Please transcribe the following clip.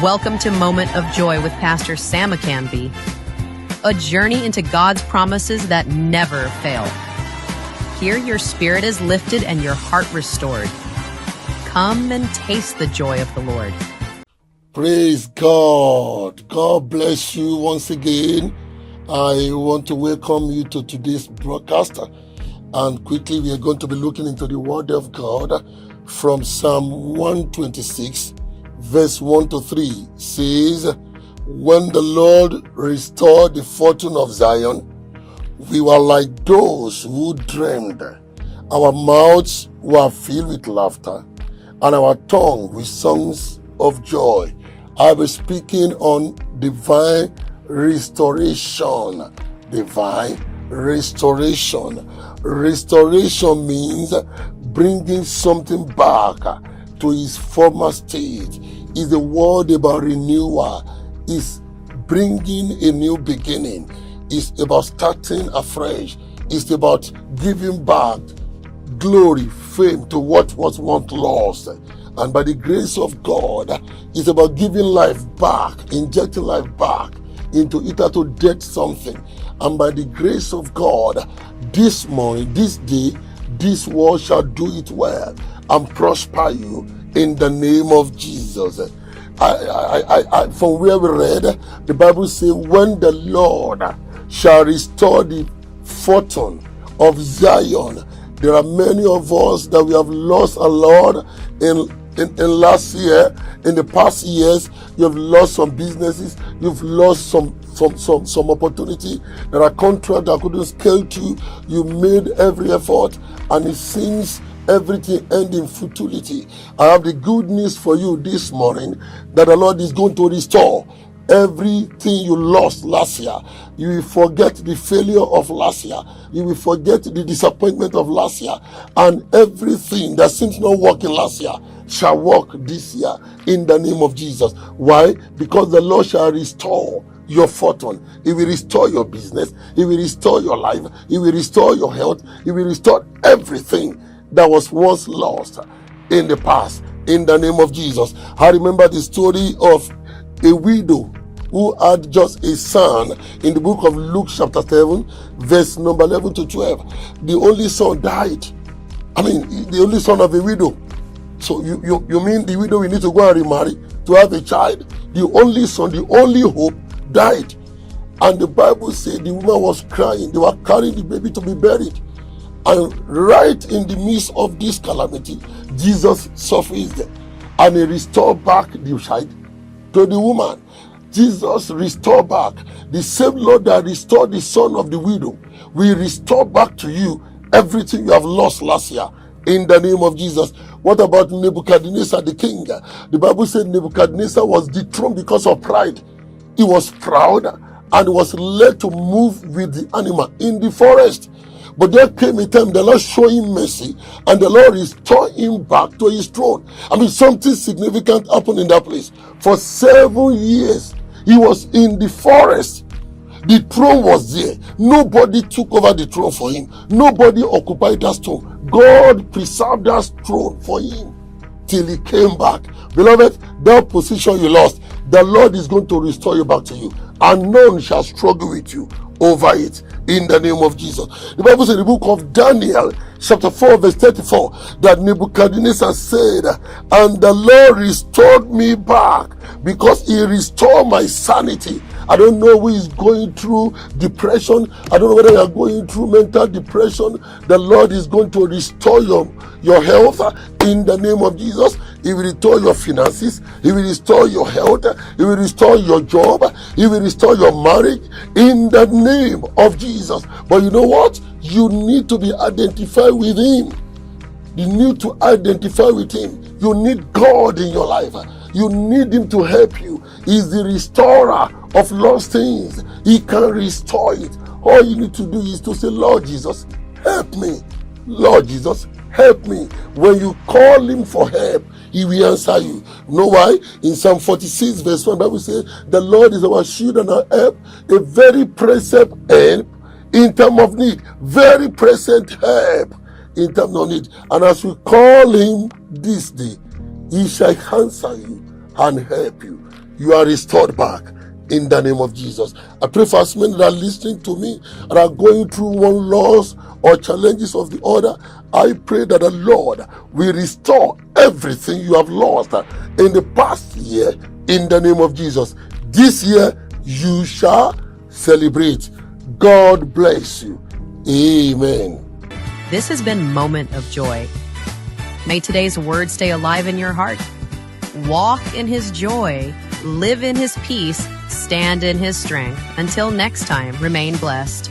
Welcome to Moment of Joy with Pastor Sam McCanby, a journey into God's promises that never fail. Here your spirit is lifted and your heart restored. Come and taste the joy of the Lord. Praise God. God bless you once again. I want to welcome you to today's broadcast. And quickly we are going to be looking into the Word of God from Psalm 126. Verse 1 to 3 says, "When the Lord restored the fortune of Zion, we were like those who dreamed. Our mouths were filled with laughter, and our tongue with songs of joy." I was speaking on divine restoration. Divine restoration. Restoration means bringing something back to its former state. Is the word about renewal. Is bringing a new beginning. It's about starting afresh. It's about giving back glory, fame to what was once lost. And by the grace of God, it's about giving life back, injecting life back into it to dead something. And by the grace of God, this morning, this day, this world shall do it well and prosper you in the name of Jesus. From where we read, the Bible says, when the Lord shall restore the fortune of Zion. There are many of us that we have lost a lot in last year. In the past years, you have lost some businesses, you've lost some opportunity. There are contracts that couldn't scale to. You made every effort, and it seems everything end in futility. I have the good news for you this morning that the Lord is going to restore everything you lost last year. You will forget the failure of last year. You will forget the disappointment of last year. And everything that seems not working last year shall work this year in the name of Jesus. Why? Because the Lord shall restore your fortune. He will restore your business. He will restore your life. He will restore your health. He will restore everything that was once lost in the past in the name of Jesus. I remember the story of a widow who had just a son in the book of Luke chapter 7 verse number 11 to 12. The only son died. The only son of a widow. So you mean the widow will need to go and remarry to have a child? The only son, the only hope, died. And the Bible said the woman was crying. They were carrying the baby to be buried. And right in the midst of this calamity, Jesus surfaced and he restored back the child to the woman. Jesus restored back. The same Lord that restored the son of the widow will restore back to you everything you have lost last year in the name of Jesus. What about Nebuchadnezzar the king? The Bible said Nebuchadnezzar was dethroned because of pride. He was proud and was led to move with the animal in the forest. But there came a time the Lord showed him mercy and the Lord restored him back to his throne. Something significant happened in that place. For 7 years, he was in the forest. The throne was there. Nobody took over the throne for him. Nobody occupied that throne. God preserved that throne for him till he came back. Beloved, that position you lost, the Lord is going to restore you back to you. And none shall struggle with you over it in the name of Jesus. The Bible says in the book of Daniel chapter 4 verse 34 that Nebuchadnezzar said, and the Lord restored me back because he restored my sanity. I don't know who is going through depression. I don't know whether you are going through mental depression. The Lord is going to restore your health in the name of Jesus. He will restore your finances. He will restore your health. He will restore your job. He will restore your marriage in the name of Jesus. But you know what? You need to be identified with him. You need to identify with him. You need God in your life. You need him to help you. He's the restorer of lost things. He can restore it. All you need to do is to say, Lord Jesus, help me. Lord Jesus, help me. When you call him for help, he will answer you. You know why? In Psalm 46 verse 1, the Bible says, the Lord is our shield and our help, a very present help in time of need. Very present help in time of need. And as we call him this day, he shall answer you and help you. You are restored back in the name of Jesus. I pray for as many that are listening to me and are going through one loss or challenges of the other. I pray that the Lord will restore everything you have lost in the past year in the name of Jesus. This year you shall celebrate. God bless you. Amen. This has been Moment of Joy. May today's word stay alive in your heart. Walk in His joy, live in His peace, stand in His strength. Until next time, remain blessed.